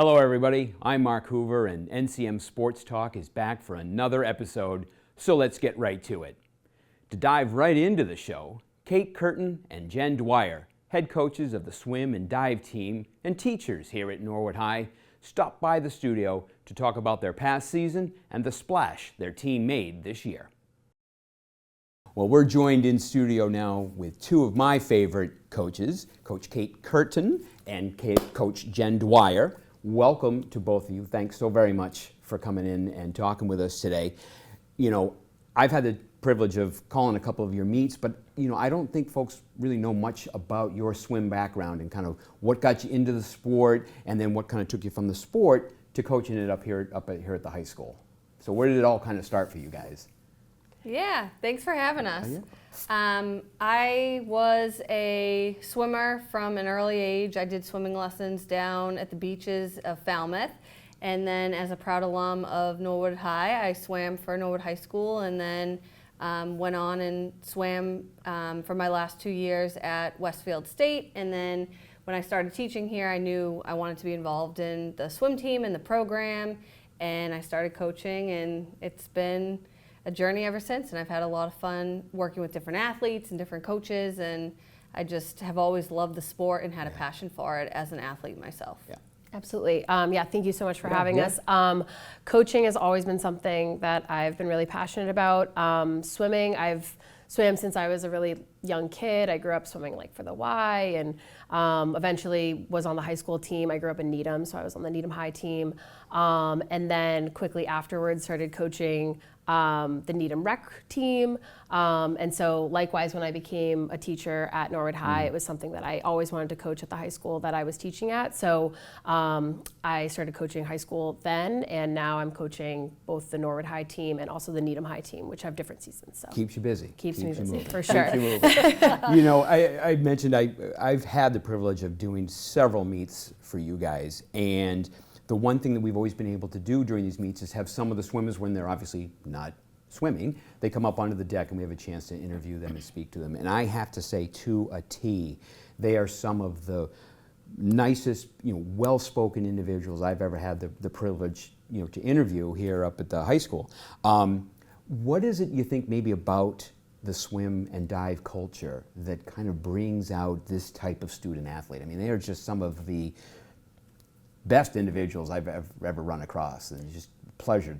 Hello everybody, I'm Mark Hoover and NCM Sports Talk is back for another episode, so let's get right to it. To dive right into the show, Kate Curtin and Jen Dwyer, head coaches of the swim and dive team and teachers here at Norwood High, stopped by the studio to talk about their past season and the splash their team made this year. Well, we're joined in studio now with two of my favorite coaches, Coach Kate Curtin and Coach Jen Dwyer. Welcome to both of you. Thanks so very much for coming in and talking with us today. You know, I've had the privilege of calling a couple of your meets, but I don't think folks really know much about your swim background and kind of what got you into the sport and then what kind of took you from the sport to coaching it up here at the high school. So where did it all kind of start for you guys? Yeah, thanks for having us. I was a swimmer from an early age. I did swimming lessons down at the beaches of Falmouth. And then as a proud alum of Norwood High, I swam for Norwood High School and then went on and swam for my last 2 years at Westfield State. And then when I started teaching here, I knew I wanted to be involved in the swim team and the program. And I started coaching, and it's been a journey ever since, and I've had a lot of fun working with different athletes and different coaches, and I just have always loved the sport and had a passion for it as an athlete myself. Yeah. Absolutely. Thank you so much for having us. Coaching has always been something that I've been really passionate about. Swimming, I've swam since I was a really young kid. I grew up swimming for the Y, and eventually was on the high school team. I grew up in Needham, so I was on the Needham High team. And then quickly afterwards started coaching the Needham Rec team. And so likewise, when I became a teacher at Norwood High, it was something that I always wanted to coach at the high school that I was teaching at. So I started coaching high school then, and now I'm coaching both the Norwood High team and also the Needham High team, which have different seasons. So Keeps you busy. Keeps me busy, moving. for sure. I mentioned I've had the privilege of doing several meets for you guys, and the one thing that we've always been able to do during these meets is have some of the swimmers, when they're obviously not swimming, they come up onto the deck and we have a chance to interview them and speak to them. And I have to say, to a T, they are some of the nicest, well-spoken individuals I've ever had the privilege, to interview here up at the high school. What is it you think maybe about the swim and dive culture that kind of brings out this type of student athlete? I mean, they are just some of the best individuals I've ever run across, and it's just a pleasure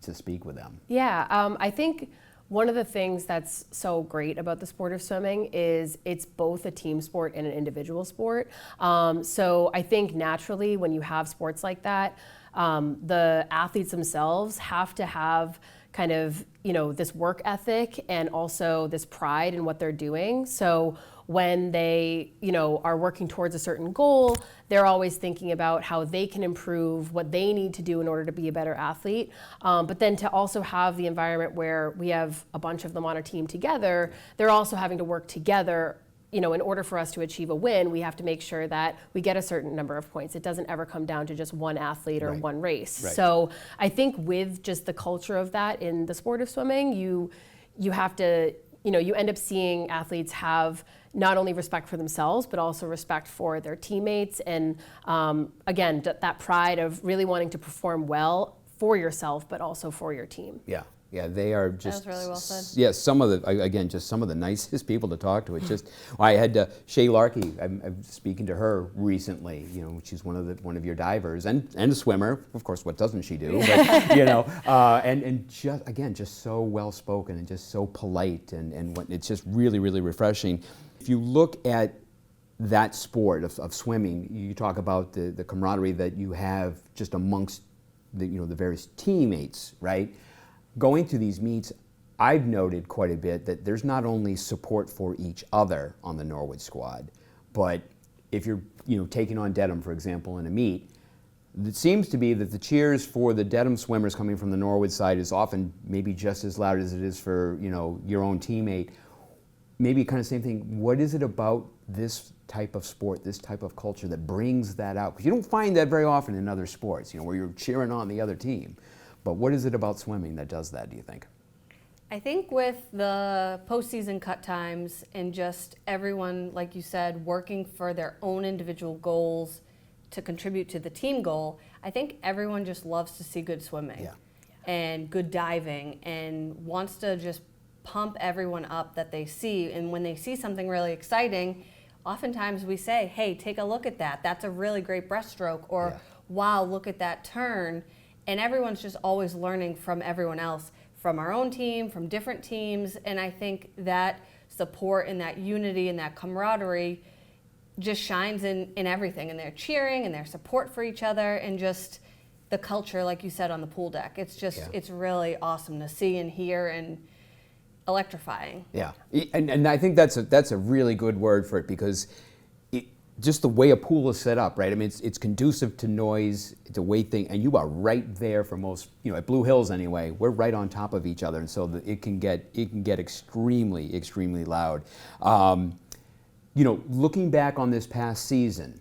to speak with them. Yeah, I think one of the things that's so great about the sport of swimming is it's both a team sport and an individual sport. So I think naturally when you have sports like that, the athletes themselves have to have kind of, this work ethic and also this pride in what they're doing. So when they, are working towards a certain goal, they're always thinking about how they can improve, what they need to do in order to be a better athlete. But then to also have the environment where we have a bunch of them on a team together, they're also having to work together. In order for us to achieve a win, we have to make sure that we get a certain number of points. It doesn't ever come down to just one athlete or one race. Right. So I think with just the culture of that in the sport of swimming, you have to, you end up seeing athletes have not only respect for themselves, but also respect for their teammates. And again, that pride of really wanting to perform well for yourself, but also for your team. Yeah, they are just. That was really well said. Yeah, some of the nicest people to talk to. It's just, I had Shea Larkee. I'm speaking to her recently. She's one of your divers and a swimmer. Of course, what doesn't she do? But and just so well spoken and just so polite and it's just really, really refreshing. If you look at that sport of swimming, you talk about the camaraderie that you have just amongst the various teammates, right? Going to these meets, I've noted quite a bit that there's not only support for each other on the Norwood squad, but if you're taking on Dedham, for example, in a meet, it seems to be that the cheers for the Dedham swimmers coming from the Norwood side is often maybe just as loud as it is for your own teammate. Maybe kind of same thing. What is it about this type of sport, this type of culture that brings that out? Because you don't find that very often in other sports, where you're cheering on the other team. But what is it about swimming that does that, do you think? I think with the postseason cut times and just everyone, like you said, working for their own individual goals to contribute to the team goal, I think everyone just loves to see good swimming and good diving and wants to just pump everyone up that they see. And when they see something really exciting, oftentimes we say, hey, take a look at that. That's a really great breaststroke, or wow, look at that turn. And everyone's just always learning from everyone else, from our own team, from different teams. And I think that support and that unity and that camaraderie just shines in everything, and their cheering and their support for each other, and just the culture, like you said, on the pool deck. It's just, it's really awesome to see and hear, and electrifying. Yeah, and I think that's a really good word for it, because just the way a pool is set up, right? I mean, it's conducive to noise. It's a weight thing, and you are right there for most. At Blue Hills anyway, we're right on top of each other, and so it can get extremely loud. Looking back on this past season,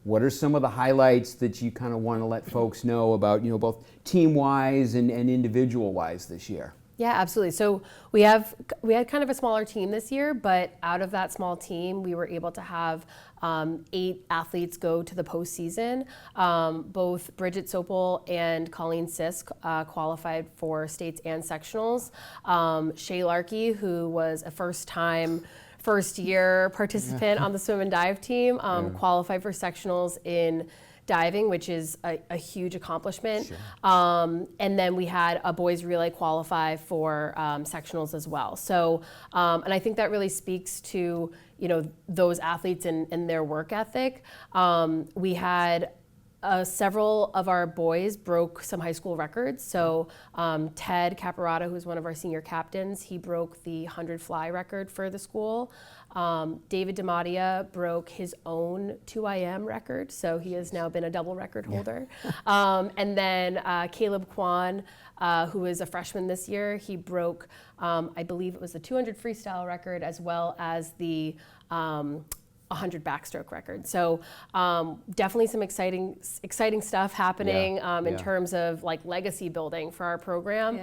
what are some of the highlights that you kind of want to let folks know about, both team-wise and individual-wise this year? Yeah, absolutely. So we had kind of a smaller team this year, but out of that small team, we were able to have 8 athletes go to the postseason. Both Bridget Sopel and Colleen Sisk qualified for states and sectionals. Shea Larkee, who was a first-year participant on the swim and dive team, qualified for sectionals in diving, which is a huge accomplishment. Sure. And then we had a boys relay qualify for sectionals as well. So, and I think that really speaks to, those athletes and their work ethic. We had several of our boys broke some high school records. So Ted Caparata, who's one of our senior captains, he broke the 100 fly record for the school. David DiMattia broke his own 2IM record, so he has now been a double record holder. And then Caleb Kwan, who is a freshman this year, he broke, I believe it was the 200 freestyle record, as well as the 100 backstroke record. So definitely some exciting stuff happening in terms of like legacy building for our program.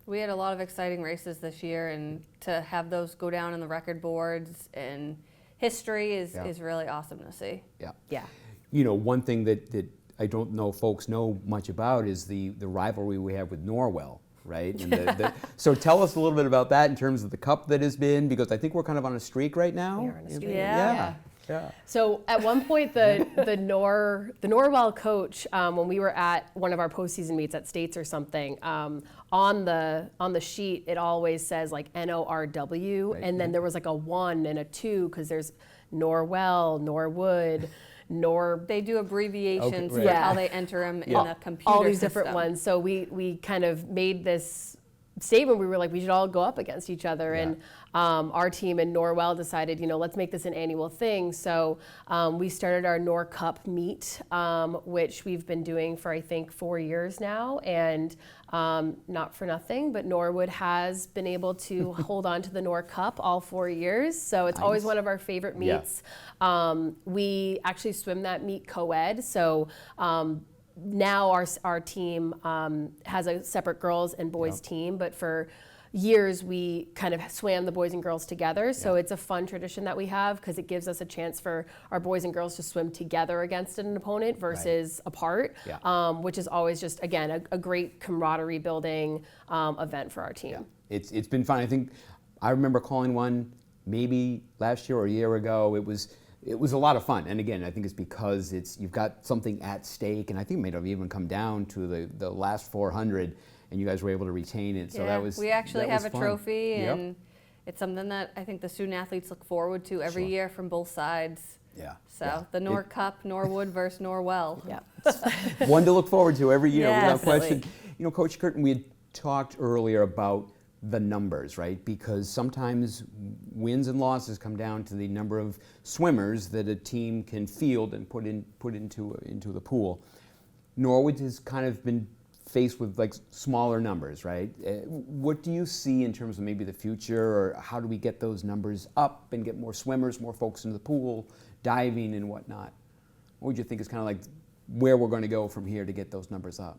We had a lot of exciting races this year, and to have those go down in the record boards and history is really awesome to see. Yeah. One thing that I don't know folks know much about is the rivalry we have with Norwell, right? And so tell us a little bit about that in terms of the cup that has been, because I think we're kind of on a streak right now. We are on a streak. Yeah. So at one point, the Norwell coach, when we were at one of our postseason meets at States or something, on the sheet it always says like NORW, right, and then there was like a 1 and a 2 because there's Norwell, Norwood. They do abbreviations for how they enter them in the computer all these system. different ones. So we kind of made this statement. We were like, we should all go up against each other, and our team in Norwell decided, let's make this an annual thing. So we started our Nor Cup meet, which we've been doing for I think 4 years now, and not for nothing, but Norwood has been able to hold on to the Nor Cup all 4 years. So it's always one of our favorite meets. We actually swim that meet co-ed. So now our team has a separate girls and boys team, but for years we kind of swam the boys and girls together. So it's a fun tradition that we have, because it gives us a chance for our boys and girls to swim together against an opponent versus apart, which is always just, again, a great camaraderie building event for our team. It's been fun. I think I remember calling one maybe last year or a year ago. It was a lot of fun, and again, I think it's because you've got something at stake, and I think it may have even come down to the last 400, and you guys were able to retain it. So we actually have a fun. Trophy, and it's something that I think the student athletes look forward to every year from both sides. So the Nor Cup, Norwood versus Norwell. One to look forward to every year, without Definitely. question. Coach Curtin, we had talked earlier about the numbers, right? Because sometimes wins and losses come down to the number of swimmers that a team can field and put into the pool. Norwood has kind of been faced with like smaller numbers, right? What do you see in terms of maybe the future, or how do we get those numbers up and get more swimmers, more folks into the pool, diving and whatnot? What would you think is kind of like where we're going to go from here to get those numbers up?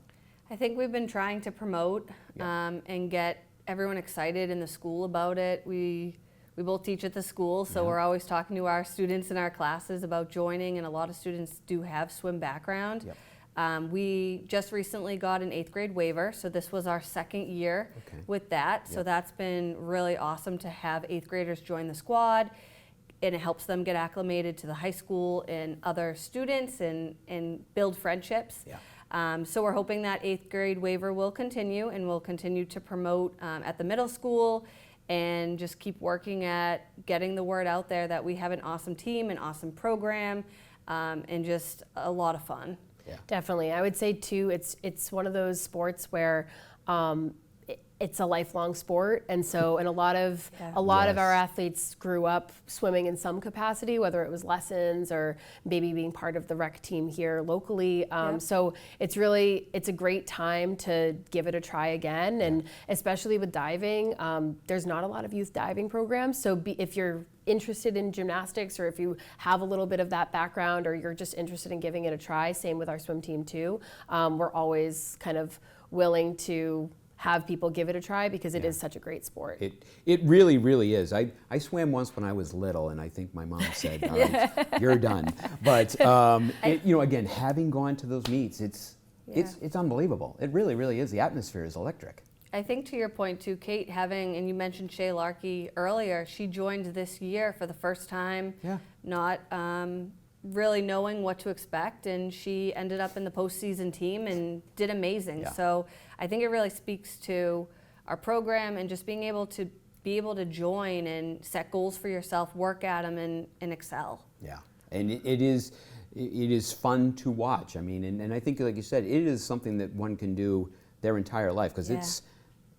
I think we've been trying to promote and get everyone excited in the school about it. We we both teach at the school, so we're always talking to our students in our classes about joining, and a lot of students do have swim background. Yep. We just recently got an 8th grade waiver, so this was our 2nd year with that. So that's been really awesome to have 8th graders join the squad, and it helps them get acclimated to the high school and other students and build friendships. So we're hoping that 8th grade waiver will continue, and we'll continue to promote at the middle school and just keep working at getting the word out there that we have an awesome team, an awesome program, and just a lot of fun. Definitely. I would say too, it's one of those sports where it's a lifelong sport, and so a lot of our athletes grew up swimming in some capacity, whether it was lessons or maybe being part of the rec team here locally. So it's a great time to give it a try again, and especially with diving, there's not a lot of youth diving programs. So if you're interested in gymnastics, or if you have a little bit of that background, or you're just interested in giving it a try, same with our swim team too. We're always kind of willing to have people give it a try because it is such a great sport. It really, really is. I swam once when I was little, and I think my mom said, all right, you're done. But again, having gone to those meets, it's unbelievable. It really, really is. The atmosphere is electric. I think to your point too, Kate, and you mentioned Shea Larkee earlier, she joined this year for the first time, not really knowing what to expect, and she ended up in the postseason team and did amazing. So I think it really speaks to our program and just being able to join and set goals for yourself, work at them, and excel. Yeah, and it is fun to watch. I mean, and I think, like you said, it is something that one can do their entire life, because it's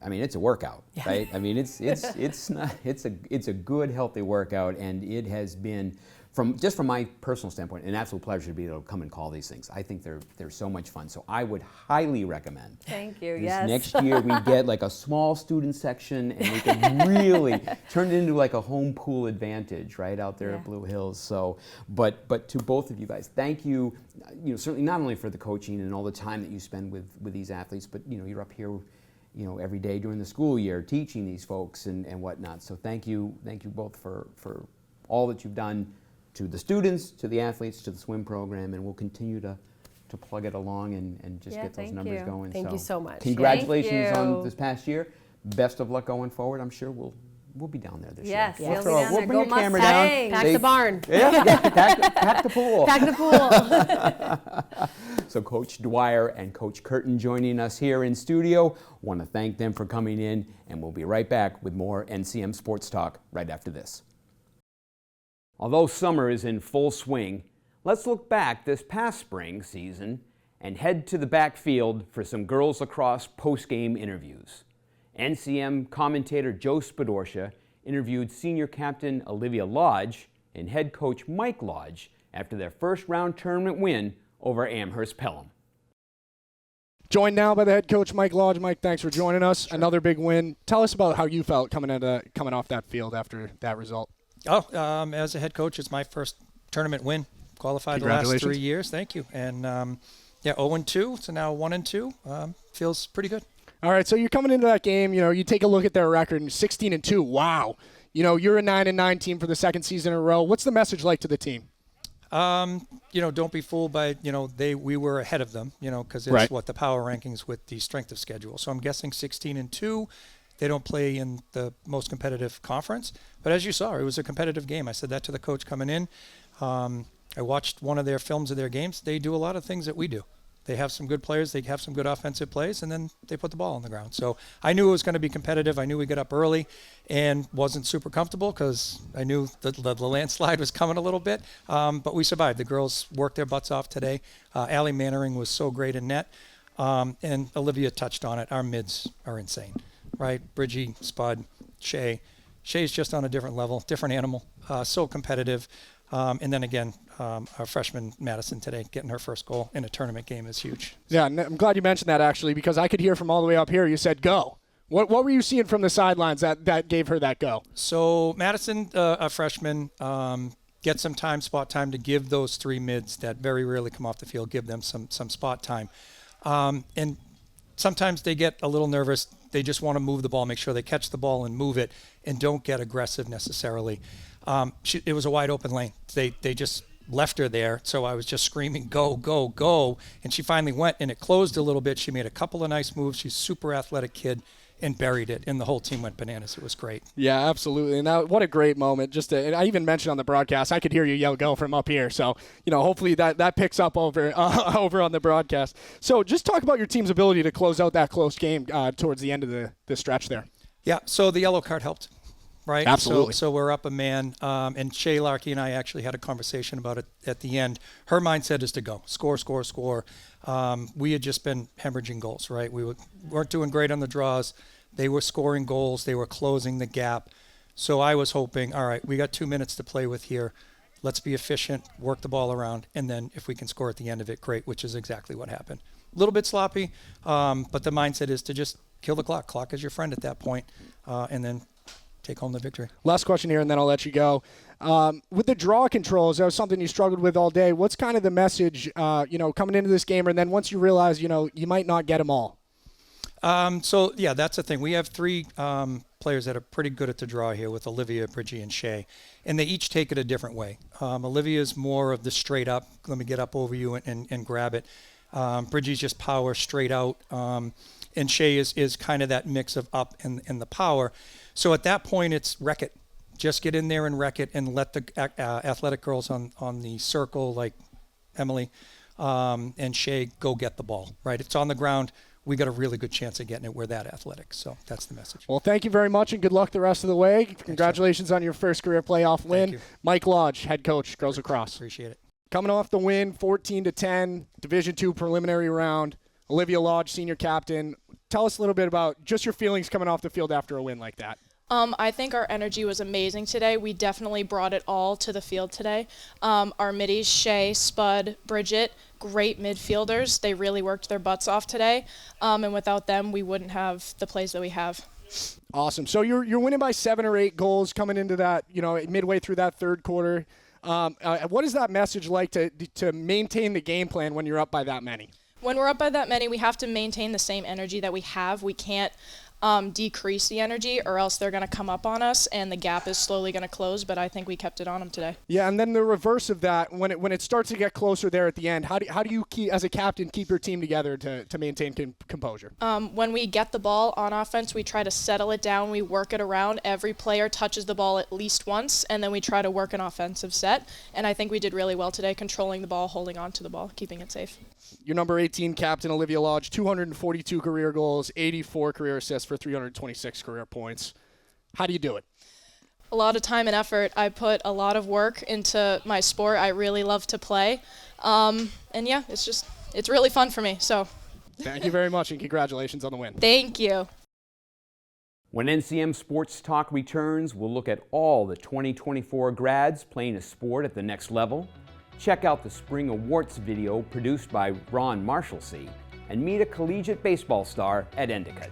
a workout, right? I mean, it's a good, healthy workout, and it has been, from my personal standpoint, an absolute pleasure to be able to come and call these things. I think they're so much fun. So I would highly recommend. Thank you. This next year we get like a small student section, and we can really turn it into like a home pool advantage right out there at Blue Hills. So, but to both of you guys, thank you. Certainly not only for the coaching and all the time that you spend with these athletes, but you're up here, every day during the school year teaching these folks and whatnot. So thank you both for all that you've done to the students, to the athletes, to the swim program, and we'll continue to plug it along and just get those numbers going. Thank you so much. Congratulations on this past year. Best of luck going forward. I'm sure we'll be down there this year. Yes, we'll bring a camera down. Pack the barn. Pack the pool. Pack the pool. So Coach Dwyer and Coach Curtin joining us here in studio. Want to thank them for coming in, and we'll be right back with more NCM Sports Talk right after this. Although summer is in full swing, let's look back this past spring season and head to the backfield for some girls lacrosse post-game interviews. NCM commentator Joe Spadorcia interviewed senior captain Olivia Lodge and head coach Mike Lodge after their first round tournament win over Amherst Pelham. Joined now by the head coach Mike Lodge. Mike, thanks for joining us. Sure. Another big win. Tell us about how you felt coming off that field after that result. As a head coach, it's my first tournament win. Qualified the last 3 years. Thank you. And 0-2, so now 1-2. Feels pretty good. All right, so you're coming into that game. You take a look at their record, and 16-2. Wow. You're a 9-9 team for the second season in a row. What's the message like to the team? Don't be fooled by, we were ahead of them, because it's the power rankings with the strength of schedule. So I'm guessing 16-2. They don't play in the most competitive conference. But as you saw, it was a competitive game. I said that to the coach coming in. I watched one of their films of their games. They do a lot of things that we do. They have some good players. They have some good offensive plays, and then they put the ball on the ground. So I knew it was going to be competitive. I knew we got up early and wasn't super comfortable because I knew the landslide was coming a little bit. But we survived. The girls worked their butts off today. Allie Mannering was so great in net. And Olivia touched on it. Our mids are insane. Right, Bridgie, Spud, Shea. Shea's just on a different level, different animal, so competitive. And then again, our freshman Madison today getting her first goal in a tournament game is huge. Yeah, and I'm glad you mentioned that actually, because I could hear from all the way up here. You said go. What were you seeing from the sidelines that gave her that go? So Madison, a freshman, get some spot time to give those three mids that very rarely come off the field, give them some spot time. And sometimes they get a little nervous. They just want to move the ball, make sure they catch the ball and move it, and don't get aggressive necessarily. It was a wide open lane. They just left her there, so I was just screaming, go, go, go. And she finally went, and it closed a little bit. She made a couple of nice moves. She's a super athletic kid, and buried it, and the whole team went bananas. It was great. Yeah, absolutely. And what a great moment. And I even mentioned on the broadcast, I could hear you yell go from up here. So, hopefully that picks up over on the broadcast. So just talk about your team's ability to close out that close game towards the end of the stretch there. Yeah, so the yellow card helped, right? Absolutely. So we're up a man, and Shea Larkee and I actually had a conversation about it at the end. Her mindset is to go, score, score, score. We had just been hemorrhaging goals, right? We weren't doing great on the draws. They were scoring goals. They were closing the gap. So I was hoping, all right, we got 2 minutes to play with here. Let's be efficient, work the ball around, and then if we can score at the end of it, great, which is exactly what happened. A little bit sloppy, but the mindset is to just kill the clock. Clock is your friend at that point, and then take home the victory. Last question here, and then I'll let you go. With the draw controls, that was something you struggled with all day. What's kind of the message, coming into this game, and then once you realize, you might not get them all? So, yeah, that's the thing. We have 3 players that are pretty good at the draw here with Olivia, Bridgie, and Shea, and they each take it a different way. Olivia is more of the straight up, let me get up over you and grab it. Bridgie's just power straight out, and Shea is kind of that mix of up and the power. So at that point, it's wreck it. Just get in there and wreck it and let the athletic girls on the circle, like Emily and Shea, go get the ball, right? It's on the ground. We got a really good chance of getting it. We're that athletic. So that's the message. Well, thank you very much, and good luck the rest of the way. Congratulations on your first career playoff win. Mike Lodge, head coach, Girls Lacrosse. Appreciate it. Coming off the win, 14-10, Division II preliminary round. Olivia Lodge, senior captain. Tell us a little bit about just your feelings coming off the field after a win like that. I think our energy was amazing today. We definitely brought it all to the field today. Our middies, Shea, Spud, Bridget, great midfielders. They really worked their butts off today. And without them, we wouldn't have the plays that we have. Awesome. So you're winning by 7 or 8 goals coming into that, midway through that third quarter. What is that message like to maintain the game plan when you're up by that many? When we're up by that many, we have to maintain the same energy that we have. We can't decrease the energy, or else they're going to come up on us, and the gap is slowly going to close. But I think we kept it on them today. Yeah, and then the reverse of that, when it starts to get closer there at the end, how do you keep, as a captain, keep your team together to maintain composure? When we get the ball on offense, we try to settle it down. We work it around. Every player touches the ball at least once, and then we try to work an offensive set. And I think we did really well today, controlling the ball, holding on to the ball, keeping it safe. Your number 18 captain, Olivia Lodge, 242 career goals, 84 career assists for 326 career points. How do you do it? A lot of time and effort. I put a lot of work into my sport. I really love to play. And yeah, it's really fun for me. So thank you very much, and congratulations on the win. Thank you. When NCM Sports Talk returns, we'll look at all the 2024 grads playing a sport at the next level. Check out the Spring Awards video produced by Ron Marshalsea and meet a collegiate baseball star at Endicott.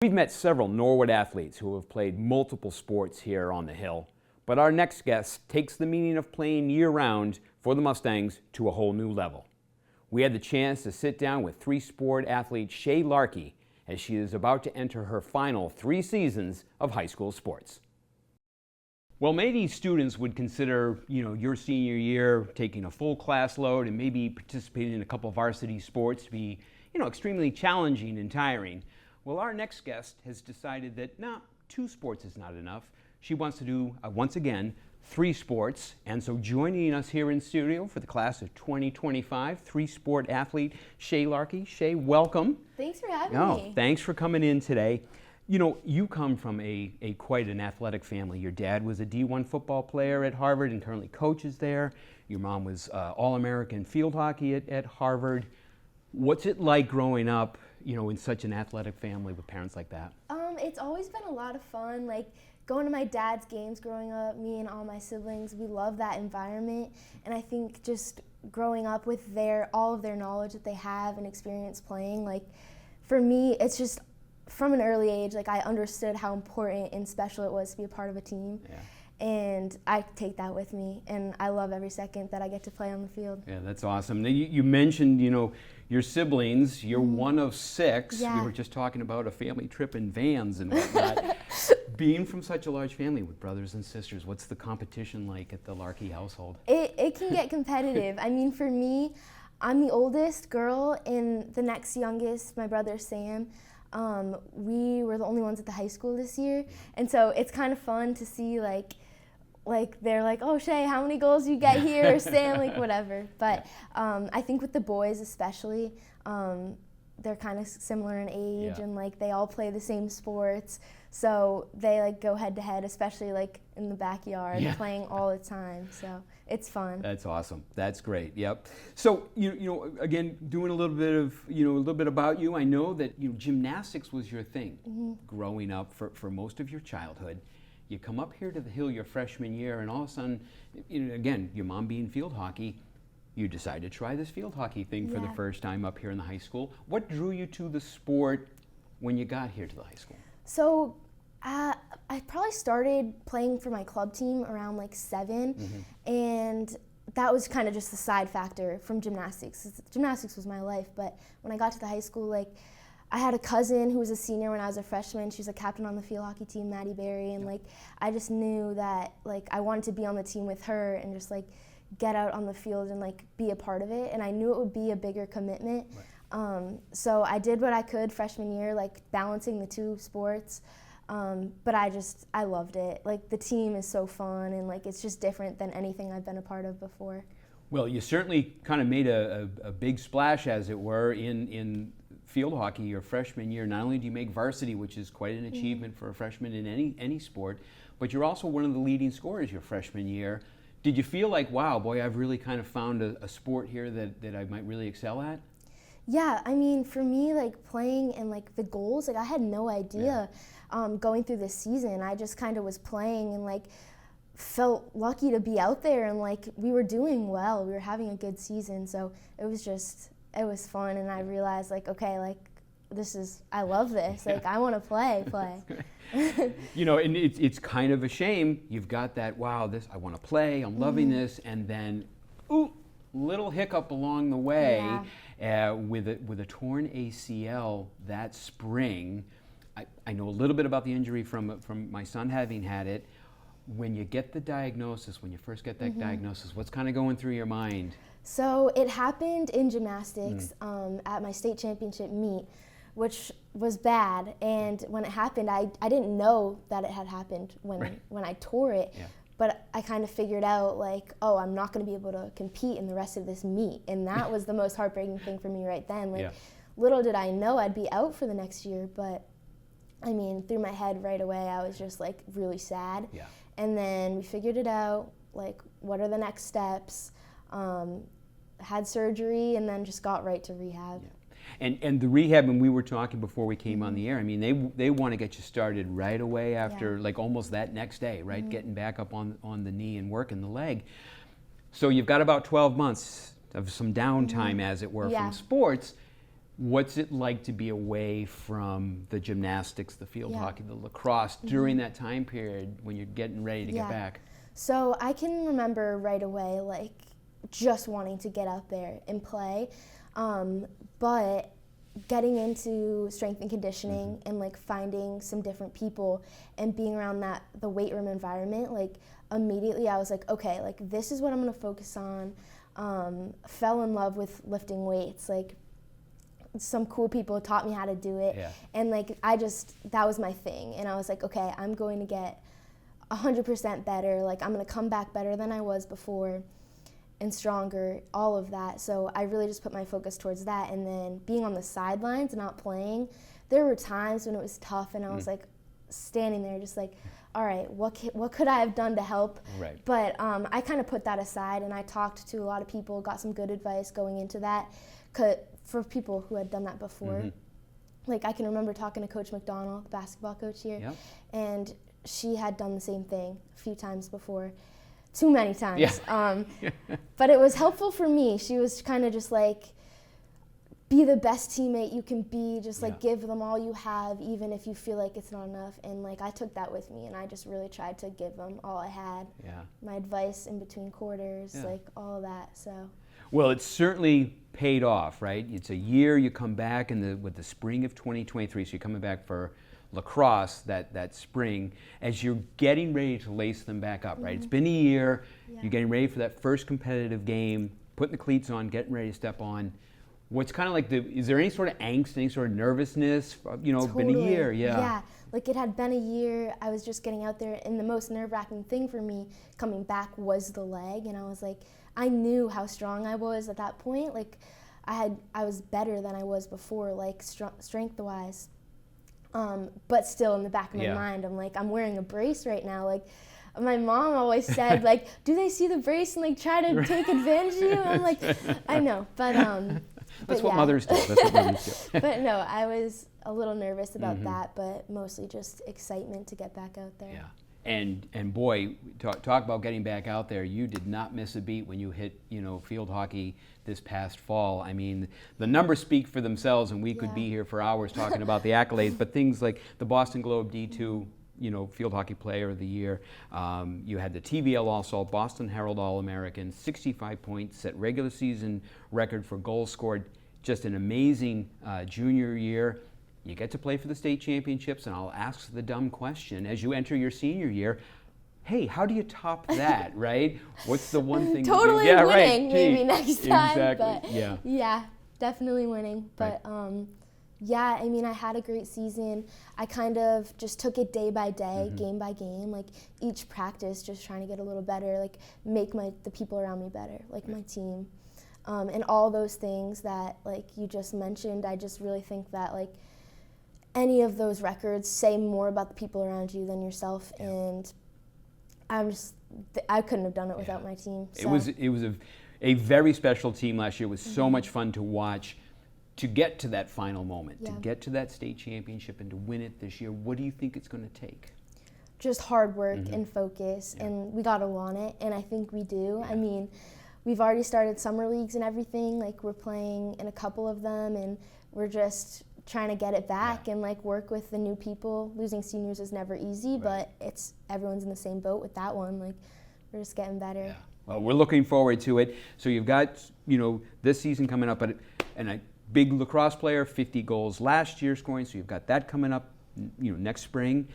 We've met several Norwood athletes who have played multiple sports here on the Hill, but our next guest takes the meaning of playing year-round for the Mustangs to a whole new level. We had the chance to sit down with 3-sport athlete Shea Larkee as she is about to enter her final 3 seasons of high school sports. Well, many students would consider, your senior year, taking a full class load and maybe participating in a couple of varsity sports to be, extremely challenging and tiring. Well, our next guest has decided that, 2 sports is not enough. She wants to do, once again, 3 sports. And so joining us here in studio for the class of 2025, 3-sport athlete, Shea Larkee. Shea, welcome. Thanks for having me. Thanks for coming in today. You come from a quite an athletic family. Your dad was a D1 football player at Harvard and currently coaches there. Your mom was All-American field hockey at Harvard. What's it like growing up, in such an athletic family with parents like that? It's always been a lot of fun. Like going to my dad's games growing up, me and all my siblings, we love that environment. And I think just growing up with all of their knowledge that they have and experience playing, like for me, it's just from an early age, like I understood how important and special it was to be a part of a team. Yeah. And I take that with me, and I love every second that I get to play on the field. Yeah, that's awesome. Now, you mentioned, your siblings. You're one of 6. Yeah. We were just talking about a family trip in vans and whatnot. Being from such a large family with brothers and sisters, what's the competition like at the Larkee household? It can get competitive. I mean, for me, I'm the oldest girl, and the next youngest, my brother Sam, we were the only ones at the high school this year. And so it's kind of fun to see, like they're like, oh, Shea, how many goals you get here? Or Sam, like whatever. But I think with the boys especially, they're kind of similar in age, and like they all play the same sports. So they like go head to head, especially like in the backyard, playing all the time. So it's fun. That's awesome. That's great. Yep. So again, doing a little bit of a little bit about you. I know that gymnastics was your thing growing up for most of your childhood. You come up here to the Hill your freshman year, and all of a sudden, again, your mom being field hockey, you decide to try this field hockey thing for the first time up here in the high school. What drew you to the sport when you got here to the high school? So I probably started playing for my club team around like 7, and that was kind of just the side factor from gymnastics. Gymnastics was my life, but when I got to the high school, like I had a cousin who was a senior when I was a freshman. She was a captain on the field hockey team, Maddie Berry, and like I just knew that like I wanted to be on the team with her and just like get out on the field and like be a part of it. And I knew it would be a bigger commitment. Right. So I did what I could freshman year, like balancing the 2 sports. But I loved it. Like the team is so fun, and like it's just different than anything I've been a part of before. Well, you certainly kind of made a big splash, as it were, in field hockey your freshman year. Not only do you make varsity, which is quite an achievement for a freshman in any sport, but you're also one of the leading scorers your freshman year. Did you feel like, wow, boy, I've really kind of found a sport here that I might really excel at? Yeah, I mean, for me, like playing and like the goals, like I had no idea going through this season. I just kind of was playing and like felt lucky to be out there, and like we were doing well. We were having a good season, so it was fun, and I realized like, okay, like I love this. Like I want to play. And it's kind of a shame. You've got that, wow, I want to play, I'm loving this, and then, little hiccup along the way with a torn ACL that spring. I know a little bit about the injury from my son having had it. When you get the diagnosis, when you first get that diagnosis, what's kind of going through your mind? So it happened in gymnastics at my state championship meet, which was bad. And when it happened, I didn't know that it had happened when I tore it. Yeah. But I kind of figured out like, oh, I'm not going to be able to compete in the rest of this meet. And that was the most heartbreaking thing for me right then. Like, little did I know I'd be out for the next year. But I mean, through my head right away, I was just like really sad. Yeah. And then we figured it out, like what are the next steps? Had surgery and then just got right to rehab. Yeah. And the rehab, and we were talking before we came on the air, I mean, they want to get you started right away after, like almost that next day, right? Getting back up on the knee and working the leg. So you've got about 12 months of some downtime, as it were, from sports. What's it like to be away from the gymnastics, the field hockey, the lacrosse during that time period when you're getting ready to get back? So I can remember right away, like, just wanting to get out there and play. But getting into strength and conditioning and like finding some different people and being around the weight room environment, like immediately I was like, okay, like this is what I'm gonna focus on. Fell in love with lifting weights. Like some cool people taught me how to do it, and like that was my thing. And I was like, okay, I'm going to get 100% better. Like I'm gonna come back better than I was before, and stronger, all of that. So I really just put my focus towards that. And then being on the sidelines and not playing, there were times when it was tough, and I was like standing there just like, all right, what could I have done to help? Right. But I kind of put that aside, and I talked to a lot of people, got some good advice going into that for people who had done that before. Like I can remember talking to Coach McDonald, the basketball coach here, and she had done the same thing a few times before. Too many times. But it was helpful for me. She was kind of just like, be the best teammate you can be, just like give them all you have, even if you feel like it's not enough. And like I took that with me, and I just really tried to give them all I had. My advice in between quarters, like all of that. So. Well, it's certainly paid off, right? It's a year, you come back with the spring of 2023, so you're coming back for lacrosse that spring as you're getting ready to lace them back up, right? It's been a year, you're getting ready for that first competitive game, putting the cleats on, getting ready to step on. What's kind of like is there any sort of angst, any sort of nervousness? You know, Totally. been a year, Yeah, like it had been a year. I was just getting out there, and the most nerve-wracking thing for me coming back was the leg, and I was like, I knew how strong I was at that point. Like I was better than I was before, like strength-wise. But still in the back of my mind, I'm like, I'm wearing a brace right now. Like, my mom always said, like, do they see the brace and like try to take advantage of you? I'm like, I know, but that's what mothers do. That's what mothers do. But no, I was a little nervous about that, but mostly just excitement to get back out there. And boy, talk about getting back out there. You did not miss a beat when you hit, field hockey this past fall. I mean, the numbers speak for themselves, and we could be here for hours talking about the accolades, but things like the Boston Globe D2, Field Hockey Player of the Year. You had the TVL All-Salt, Boston Herald All-American, 65 points, set regular season record for goals scored. Just an amazing junior year. You get to play for the state championships, and I'll ask the dumb question as you enter your senior year. Hey, how do you top that, right? What's the one thing? Totally winning, right. Maybe next time. Exactly. But yeah, definitely winning. But yeah, I mean, I had a great season. I kind of just took it day by day, game by game, like each practice, just trying to get a little better, like make the people around me better, like my team. And all those things that like you just mentioned, I just really think that like any of those records say more about the people around you than yourself, and I couldn't have done it without my team. So. It was a very special team last year. It was so much fun to watch, to get to that final moment, to get to that state championship and to win it this year. What do you think it's going to take? Just hard work and focus, and we got to want it, and I think we do. I mean, we've already started summer leagues and everything. Like we're playing in a couple of them, and we're just trying to get it back and like work with the new people. Losing seniors is never easy, but everyone's in the same boat with that one. Like we're just getting better. Well, we're looking forward to it. So you've got this season coming up, and a big lacrosse player, 50 goals last year scoring. So you've got that coming up, next spring.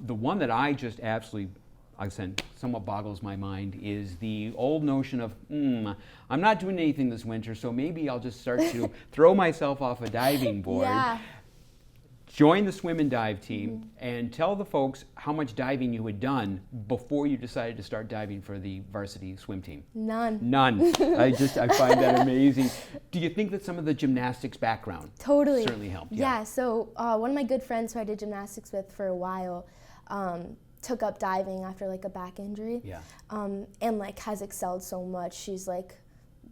The one that I just absolutely, like I said, somewhat boggles my mind is the old notion of, I'm not doing anything this winter, so maybe I'll just start to throw myself off a diving board. Join the swim and dive team and tell the folks how much diving you had done before you decided to start diving for the varsity swim team. None. I find that amazing. Do you think that some of the gymnastics background totally certainly helped? Yeah, so one of my good friends who I did gymnastics with for a while took up diving after like a back injury. And like has excelled so much. She's like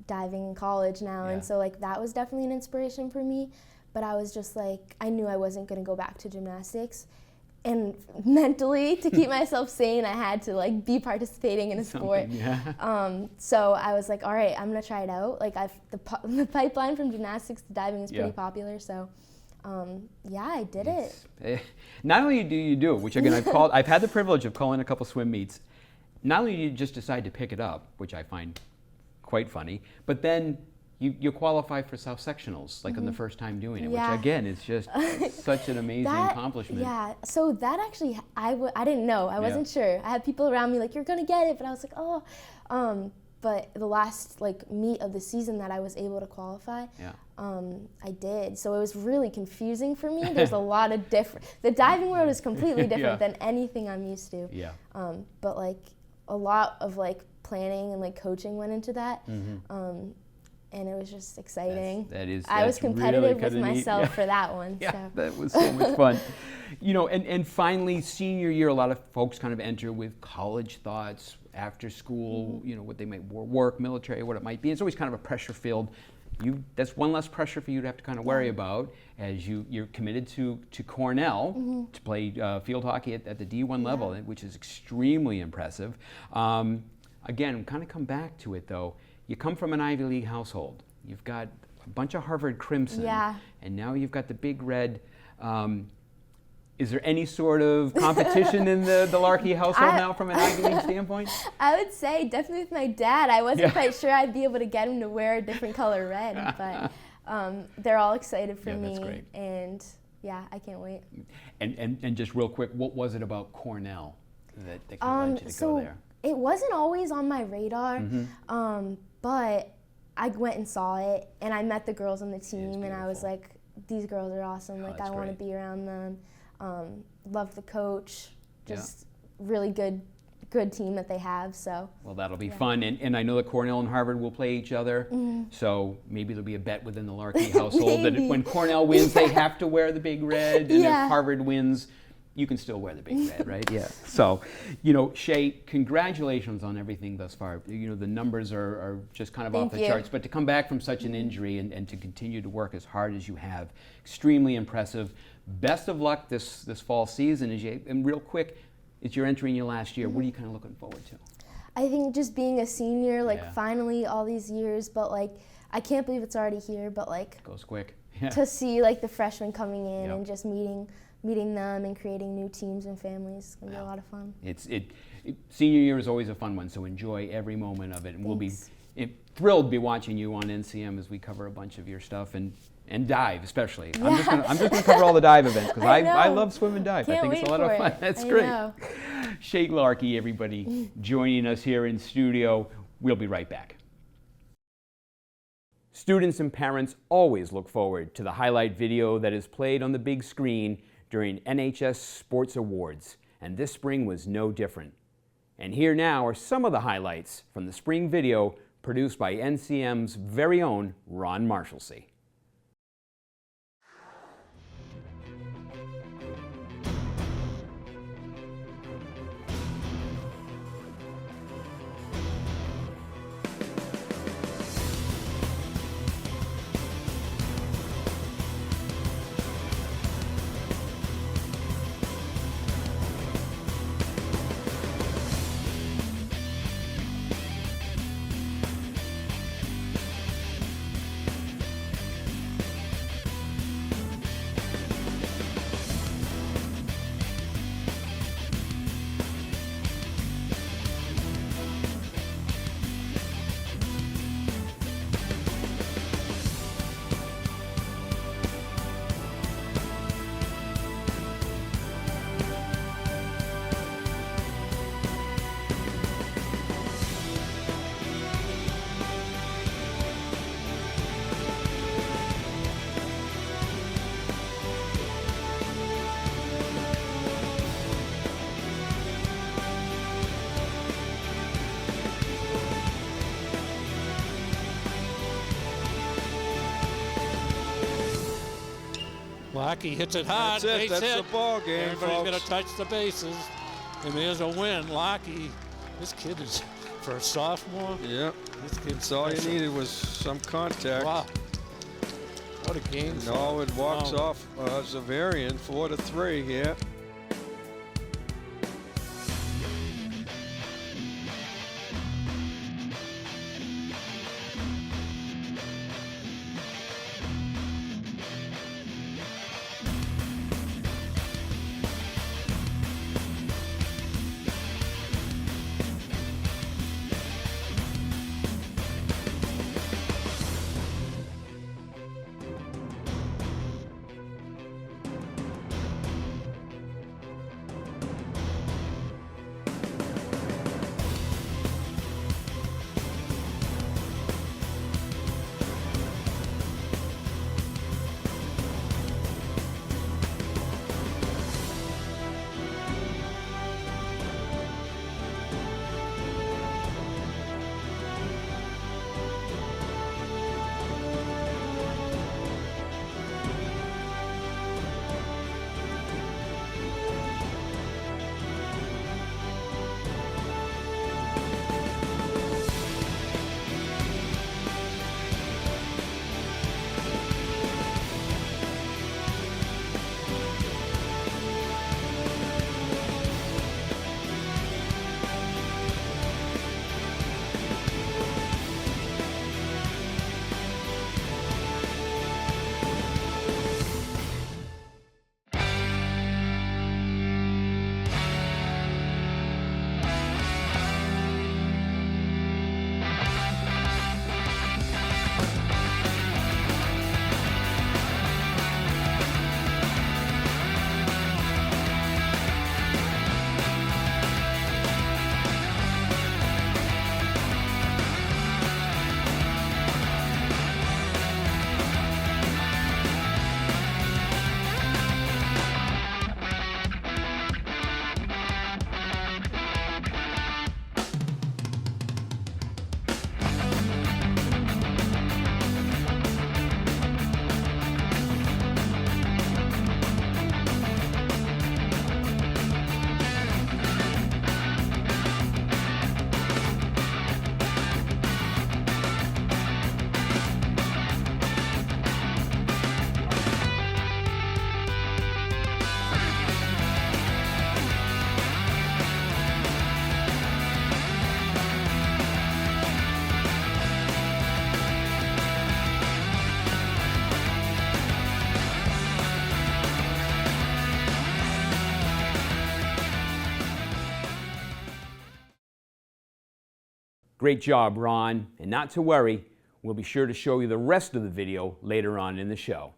diving in college now, and so like that was definitely an inspiration for me. But I was just like, I knew I wasn't going to go back to gymnastics, and mentally to keep myself sane, I had to like be participating in a sport. So I was like, all right, I'm going to try it out. Like the pipeline from gymnastics to diving is pretty popular, so I did it. Not only do you do it, which again I've had the privilege of calling a couple swim meets. Not only do you just decide to pick it up, which I find quite funny, but then you qualify for South Sectionals, like on the first time doing it, Yeah. which again is just such an amazing accomplishment. Yeah, so that actually, I didn't know. I wasn't sure. I had people around me like, you're going to get it, but I was like, oh. But the last like meet of the season that I was able to qualify, I did. So it was really confusing for me. There's a lot of the diving world is completely different than anything I'm used to. Yeah. But like a lot of like planning and like coaching went into that. And it was just exciting. I was competitive with myself for that one. Yeah, so. that was so much fun. You know, and finally, senior year, a lot of folks kind of enter with college thoughts, after school, you know, what they might work, military, what it might be. It's always kind of a pressure field. That's one less pressure for you to have to kind of worry about as you're committed to Cornell to play field hockey at the D1 level, which is extremely impressive. Again, kind of come back to it though. You come from an Ivy League household. You've got a bunch of Harvard Crimson, and now you've got the Big Red. Is there any sort of competition in the Larkee household now from an Ivy League standpoint? I would say definitely with my dad. I wasn't quite sure I'd be able to get him to wear a different color red, but they're all excited for me. That's great. And yeah, I can't wait. And just real quick, what was it about Cornell that kind of led you to go there? It wasn't always on my radar, but I went and saw it, and I met the girls on the team, and I was like, these girls are awesome. Like, I want to be around them. Loved the coach. Just really good team that they have. So. Well, that'll be fun, and I know that Cornell and Harvard will play each other. So maybe there'll be a bet within the Larkee household that when Cornell wins, they have to wear the Big Red, and if Harvard wins, you can still wear the Big Red, right? Yeah. So, you know, Shea, congratulations on everything thus far. You know, the numbers are just kind of off the charts, but to come back from such an injury and to continue to work as hard as you have, extremely impressive. Best of luck this fall season. And real quick, as you're entering your last year, what are you kind of looking forward to? I think just being a senior, like finally all these years, but like I can't believe it's already here, but like goes quick. To see like the freshmen coming in and just meeting them and creating new teams and families. It's going to be a lot of fun. Senior year is always a fun one, so enjoy every moment of it. And we'll be thrilled to be watching you on NCM as we cover a bunch of your stuff and dive especially. I'm just going to cover all the dive events because I love swim and dive. I think it's a lot of fun. That's great. Shea Larkee, everybody, joining us here in studio. We'll be right back. Students and parents always look forward to the highlight video that is played on the big screen during NHS Sports Awards, and this spring was no different. And here now are some of the highlights from the spring video produced by NCM's very own Ron Marshalsea. Larkee hits it hard. That's it. That's hit. the ball game, Everybody's going folks. to touch the bases. And there's a win. Larkee, this kid is, for a sophomore. Yep. This kid's That's all you needed was some contact. Wow. What a game. Norwood walks off Zavarian 4-3 here. Great job, Ron. And not to worry, we'll be sure to show you the rest of the video later on in the show.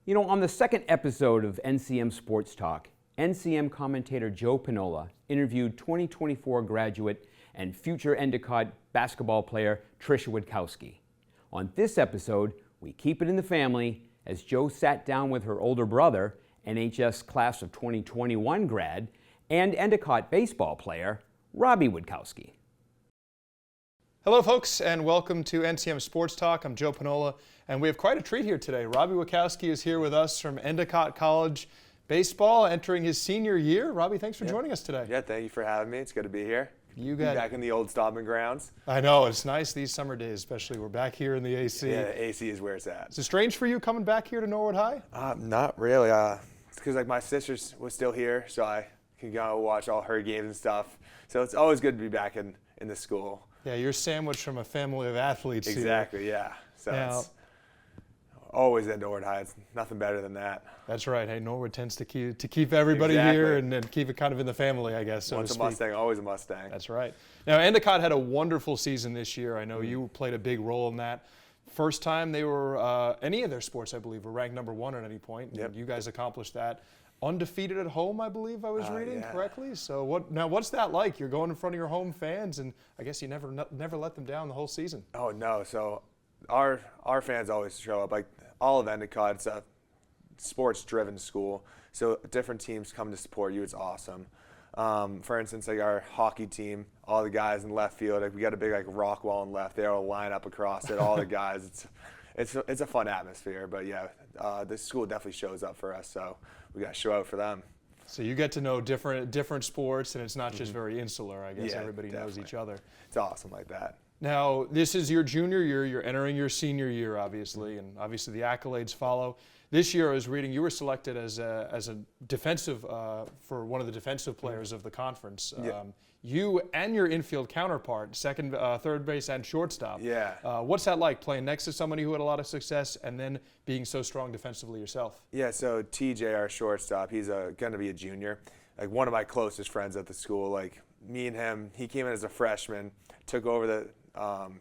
You know, on the second episode of NCM Sports Talk, NCM commentator Joe Pinola interviewed 2024 graduate and future Endicott basketball player Shea Larkee. On this episode, we keep it in the family as Joe sat down with her older brother, NHS class of 2021 grad, and Endicott baseball player Robbie Wladkowski. Hello folks, and welcome to NCM Sports Talk. I'm Joe Pinola, and we have quite a treat here today. Robbie Wladkowski is here with us from Endicott College baseball, entering his senior year. Robbie, thanks for joining us today. Yeah, thank you for having me. It's good to be here. You got back in the old stomping grounds. I know, it's nice these summer days, especially. We're back here in the AC. Yeah, the AC is where it's at. Is it strange for you coming back here to Norwood High? Not really. It's because like my sister was still here, so I can go watch all her games and stuff. So it's always good to be back in the school. Yeah, you're sandwiched from a family of athletes. Exactly, yeah. So now, it's always at Norwood High. It's nothing better than that. That's right. Hey, Norwood tends to keep everybody here and keep it kind of in the family, I guess. So Once a Mustang, always a Mustang. That's right. Now, Endicott had a wonderful season this year. I know you played a big role in that. First time they were, any of their sports, I believe, were ranked #1 at any point. Yep. And you guys accomplished that. Undefeated at home, I believe I was reading correctly. So what's that like? You're going in front of your home fans, and I guess you never let them down the whole season. Oh no! So our fans always show up. Like all of Endicott, it's a sports-driven school. So different teams come to support you. It's awesome. For instance, like our hockey team, all the guys in left field, like we got a big like rock wall in left. They all line up across it. All the guys. It's a fun atmosphere. But yeah, the school definitely shows up for us. So we got to show out for them. So you get to know different sports, and it's not just very insular. I guess everybody knows each other. It's awesome like that. Now, this is your junior year. You're entering your senior year, obviously, and obviously the accolades follow. This year, I was reading, you were selected as a defensive for one of the defensive players of the conference. You and your infield counterpart, second, third base, and shortstop. Yeah. What's that like, playing next to somebody who had a lot of success and then being so strong defensively yourself? Yeah. So TJ, our shortstop, he's going to be a junior. Like one of my closest friends at the school. Like me and him, he came in as a freshman, took over the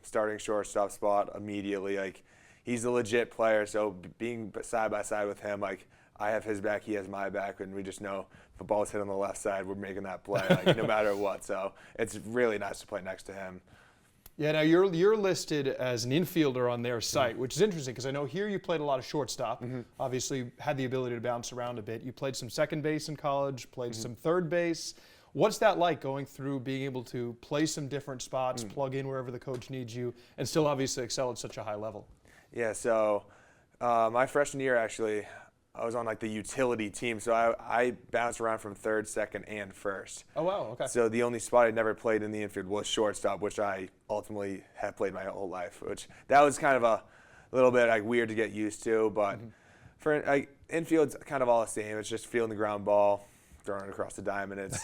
starting shortstop spot immediately. Like he's a legit player. So being side by side with him, like I have his back, he has my back, and we just know if a ball's hit on the left side, we're making that play, like no matter what. So it's really nice to play next to him. Yeah, now you're listed as an infielder on their site, which is interesting because I know here you played a lot of shortstop. Obviously had the ability to bounce around a bit. You played some second base in college, played some third base. What's that like, going through being able to play some different spots, plug in wherever the coach needs you, and still obviously excel at such a high level? Yeah, so my freshman year, actually, I was on like the utility team, so I bounced around from third, second, and first. Oh, wow, okay. So the only spot I never played in the infield was shortstop, which I ultimately have played my whole life, which that was kind of a little bit like weird to get used to, but for like infield's kind of all the same. It's just fielding the ground ball, throwing it across the diamond.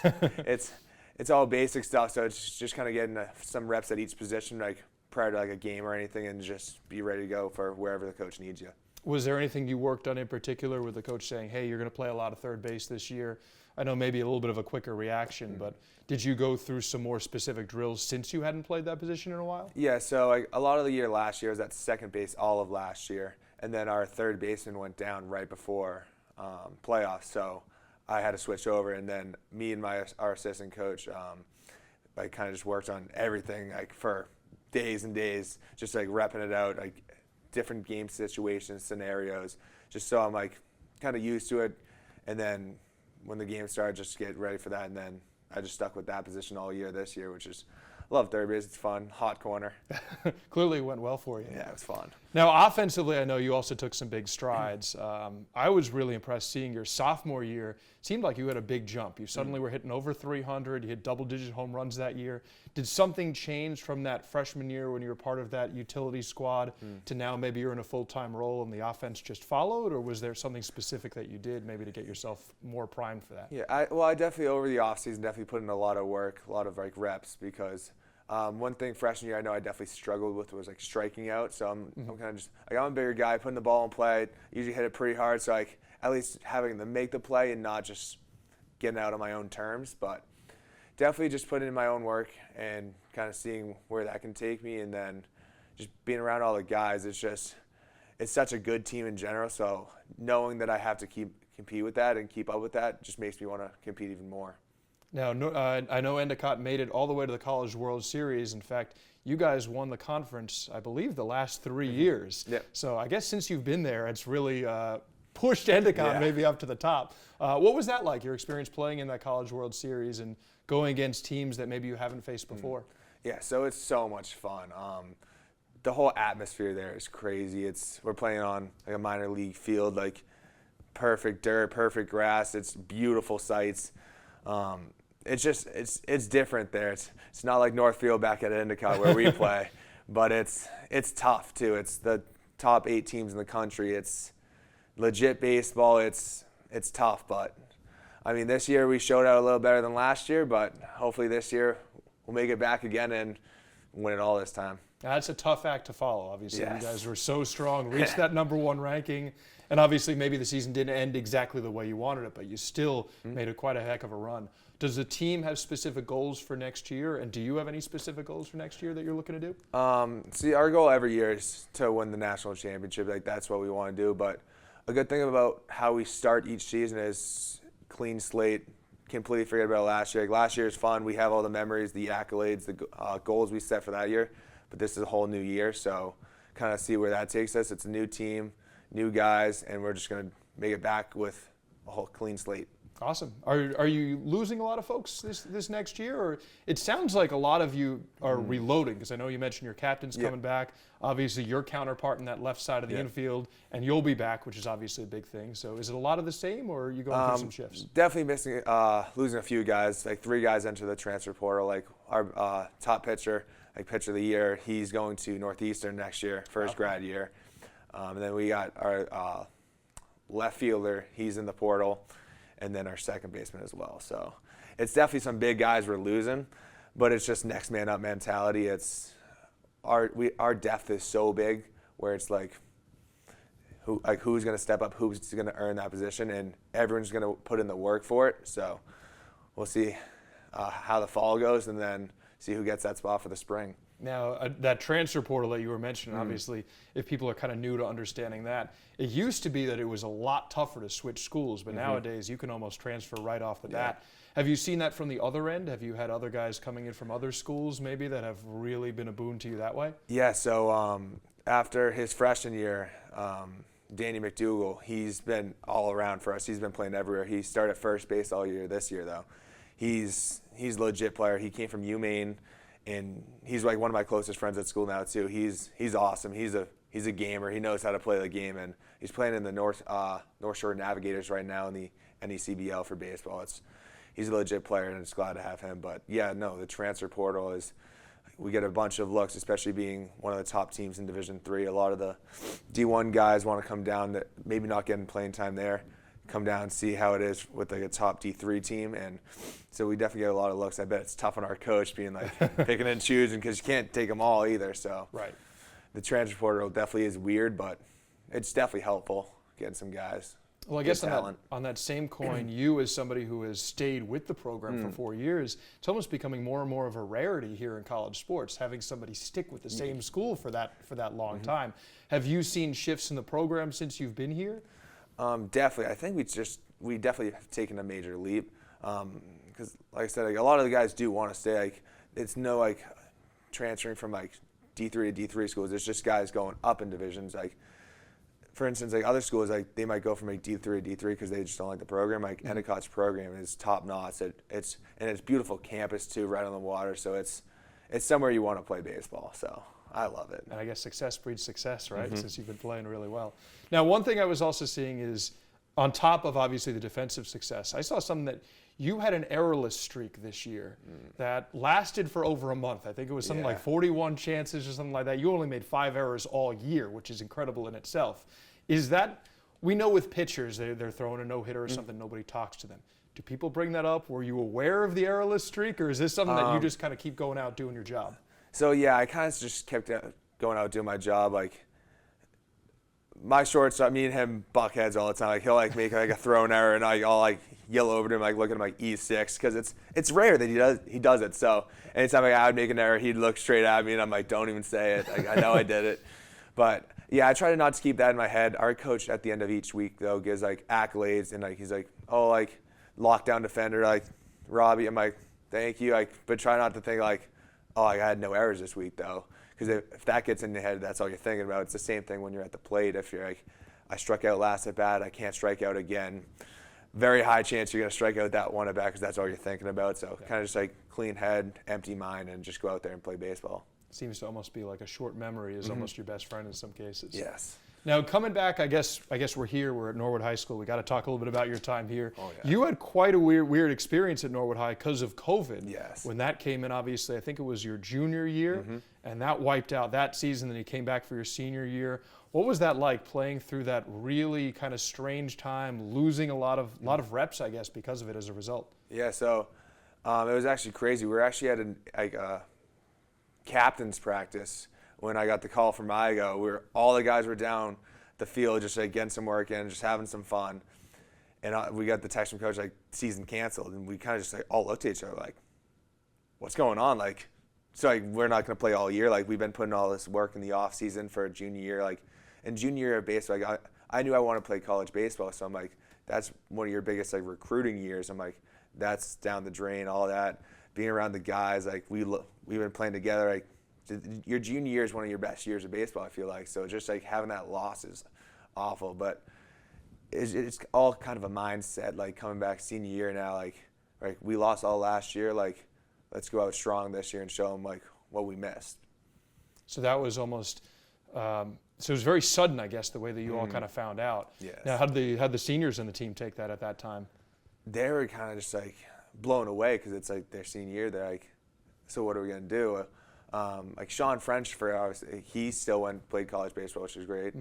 It's all basic stuff, so it's just kind of getting some reps at each position, like prior to like a game or anything, and just be ready to go for wherever the coach needs you. Was there anything you worked on in particular with the coach saying, hey, you're going to play a lot of third base this year? I know maybe a little bit of a quicker reaction, but did you go through some more specific drills since you hadn't played that position in a while? Yeah, so like a lot of the year last year I was at second base all of last year, and then our third baseman went down right before playoffs, so I had to switch over, and then me and our assistant coach like kind of just worked on everything like for days and days, just like repping it out, like different game situations, scenarios, just so I'm like kind of used to it. And then when the game started, just get ready for that. And then I just stuck with that position all year this year, which is, love third base. It's fun, hot corner. Clearly it went well for you. Yeah, it was fun. Now, offensively, I know you also took some big strides. I was really impressed seeing your sophomore year. It seemed like you had a big jump. You suddenly were hitting over 300. You hit double-digit home runs that year. Did something change from that freshman year when you were part of that utility squad to now maybe you're in a full-time role and the offense just followed, or was there something specific that you did maybe to get yourself more primed for that? Yeah, I definitely over the offseason definitely put in a lot of work, a lot of like reps, because one thing freshman year I know I definitely struggled with was like striking out. So I'm kind of just like, I'm a bigger guy, putting the ball in play. Usually hit it pretty hard, so like at least having to make the play and not just getting out on my own terms. But definitely just putting in my own work and kind of seeing where that can take me, and then just being around all the guys. It's such a good team in general, so knowing that I have to compete with that and keep up with that just makes me want to compete even more. Now, I know Endicott made it all the way to the College World Series. In fact, you guys won the conference, I believe, the last 3 years. Yep. So I guess since you've been there, it's really pushed Endicott maybe up to the top. What was that like, your experience playing in that College World Series and going against teams that maybe you haven't faced before? Yeah, so it's so much fun. The whole atmosphere there is crazy. We're playing on like a minor league field, like perfect dirt, perfect grass. It's beautiful sights. It's different there. It's not like Northfield back at Endicott where we play, but it's tough too. It's the top 8 teams in the country. It's legit baseball. It's tough, but I mean, this year we showed out a little better than last year, but hopefully this year we'll make it back again and win it all this time. That's a tough act to follow, obviously. Yes. You guys were so strong, reached that #1 ranking, and obviously maybe the season didn't end exactly the way you wanted it, but you still made quite a heck of a run. Does the team have specific goals for next year, and do you have any specific goals for next year that you're looking to do? See, our goal every year is to win the national championship. Like, that's what we want to do, but a good thing about how we start each season is clean slate. Completely forget about last year. Like, last year is fun. We have all the memories, the accolades, the goals we set for that year. But this is a whole new year, so kind of see where that takes us. It's a new team, new guys, and we're just going to make it back with a whole clean slate. Awesome. Are you losing a lot of folks this next year? Or it sounds like a lot of you are reloading, because I know you mentioned your captain's coming back. Obviously, your counterpart in that left side of the infield, and you'll be back, which is obviously a big thing. So is it a lot of the same, or are you going through some shifts? Definitely missing, losing a few guys. Like 3 guys enter the transfer portal. Like our top pitcher, like pitcher of the year, he's going to Northeastern next year for his grad year. And then we got our left fielder, he's in the portal, and then our second baseman as well. So it's definitely some big guys we're losing, but it's just next man up mentality. It's our depth is so big where it's like who's going to step up, who's going to earn that position, and everyone's going to put in the work for it. So we'll see how the fall goes, and then see who gets that spot for the spring. Now, that transfer portal that you were mentioning, obviously, if people are kind of new to understanding that, it used to be that it was a lot tougher to switch schools, but nowadays you can almost transfer right off the bat. Have you seen that from the other end? Have you had other guys coming in from other schools maybe that have really been a boon to you that way? Yeah, so after his freshman year, Danny McDougal, he's been all around for us. He's been playing everywhere. He started first base all year this year, though. He's a legit player. He came from UMaine, and he's like one of my closest friends at school now too. He's awesome. He's a gamer. He knows how to play the game, and he's playing in the North Shore Navigators right now in the NECBL for baseball. He's a legit player, and it's glad to have him. But yeah, no, the transfer portal is, we get a bunch of looks, especially being one of the top teams in Division III. A lot of the D1 guys want to come down, that maybe not getting playing time there, come down and see how it is with like a top D3 team. And so we definitely get a lot of looks. I bet it's tough on our coach being like picking and choosing, because you can't take them all either. So the transfer portal definitely is weird, but it's definitely helpful getting some guys. Well, I guess on that same coin, you as somebody who has stayed with the program for 4 years, it's almost becoming more and more of a rarity here in college sports, having somebody stick with the same school for that long time. Have you seen shifts in the program since you've been here? Definitely. I think we definitely have taken a major leap, because like I said, like, a lot of the guys do want to stay. Like, it's no like transferring from like D3 to D3 schools. It's just guys going up in divisions. Like, for instance, like other schools, like they might go from like D3 to D3 because they just don't like the program. Like Endicott's program is top notch. It's beautiful campus too, right on the water. So it's somewhere you want to play baseball. So I love it. And I guess success breeds success, right? Since you've been playing really well. Now, one thing I was also seeing is, on top of obviously the defensive success, I saw something that you had an errorless streak this year that lasted for over a month. I think it was something like 41 chances or something like that. You only made 5 errors all year, which is incredible in itself. Is that, we know with pitchers, they're throwing a no-hitter or something, nobody talks to them. Do people bring that up? Were you aware of the errorless streak, or is this something that you just kind of keep going out doing your job? So yeah, I kind of just kept going out doing my job. Like, my shortstop, me and him buck heads all the time. Like, he'll like make like a throw error, and I'll like yell over to him, like look at him like E6, because it's rare that he does it. So anytime I would make an error, he'd look straight at me, and I'm like, don't even say it. Like, I know I did it. But yeah, I try to not to keep that in my head. Our coach at the end of each week though gives like accolades, and like he's like, oh, like lockdown defender, like Robbie. I'm like, thank you. Like, but try not to think like, oh, I had no errors this week though, because if that gets in your head, that's all you're thinking about. It's the same thing when you're at the plate. If you're like, I struck out last at bat, I can't strike out again. Very high chance you're going to strike out that one at bat because that's all you're thinking about. So kind of just like clean head, empty mind, and just go out there and play baseball. Seems to almost be like a short memory is almost your best friend in some cases. Yes. Now coming back, I guess we're here. We're at Norwood High School. We got to talk a little bit about your time here. Oh, yeah. You had quite a weird experience at Norwood High because of COVID. Yes. When that came in, obviously, I think it was your junior year, and that wiped out that season. Then you came back for your senior year. What was that like, playing through that really kind of strange time, losing a lot of reps, I guess, because of it as a result? Yeah. So it was actually crazy. We were actually at a captain's practice when I got the call from IGO. All the guys were down the field just like getting some work in, just having some fun. And we got the text from coach like season canceled, and we kind of just like all looked at each other like, what's going on? Like, so like we're not going to play all year. Like, we've been putting all this work in the off season for junior year. Like, in junior year of baseball, like I knew I wanted to play college baseball, so I'm like, that's one of your biggest like recruiting years. I'm like, that's down the drain. All that being around the guys, like we've been playing together. Like, your junior year is one of your best years of baseball, I feel like. So just like having that loss is awful, but it's all kind of a mindset. Like, coming back senior year now, like we lost all last year. Like, let's go out strong this year and show them like what we missed. So that was almost. So it was very sudden, I guess, the way that you all kind of found out. Yes. Now, how'd the seniors in the team take that at that time? They were kind of just like blown away because it's like their senior year. They're like, so what are we gonna do? Like Sean French, he still went and played college baseball, which is great.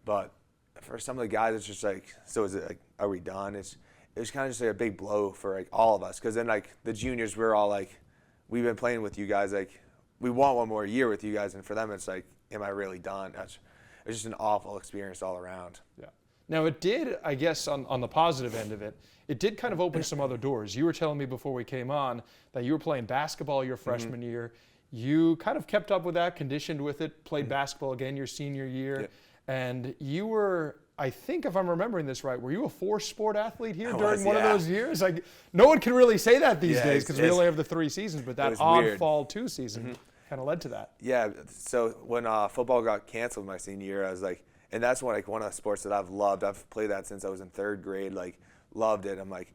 But for some of the guys, it's just like, so is it like, are we done? It was kind of just like a big blow for like all of us, because then like the juniors, we're all like, we've been playing with you guys, like we want one more year with you guys, and for them it's like, am I really done? It was just an awful experience all around. Yeah. Now it did, I guess, on the positive end of it, it did kind of open some other doors. You were telling me before we came on that you were playing basketball your freshman year. You kind of kept up with that, conditioned with it, played basketball again your senior year, and you were, I think if I'm remembering this right, were you a 4-sport athlete here during one of those years? Like, no one can really say that these days because we only have the 3 seasons, but that odd weird. fall 2 season kind of led to that. Yeah, so when football got canceled my senior year, I was like, and that's one of the sports that I've loved. I've played that since I was in 3rd grade, like loved it. I'm like,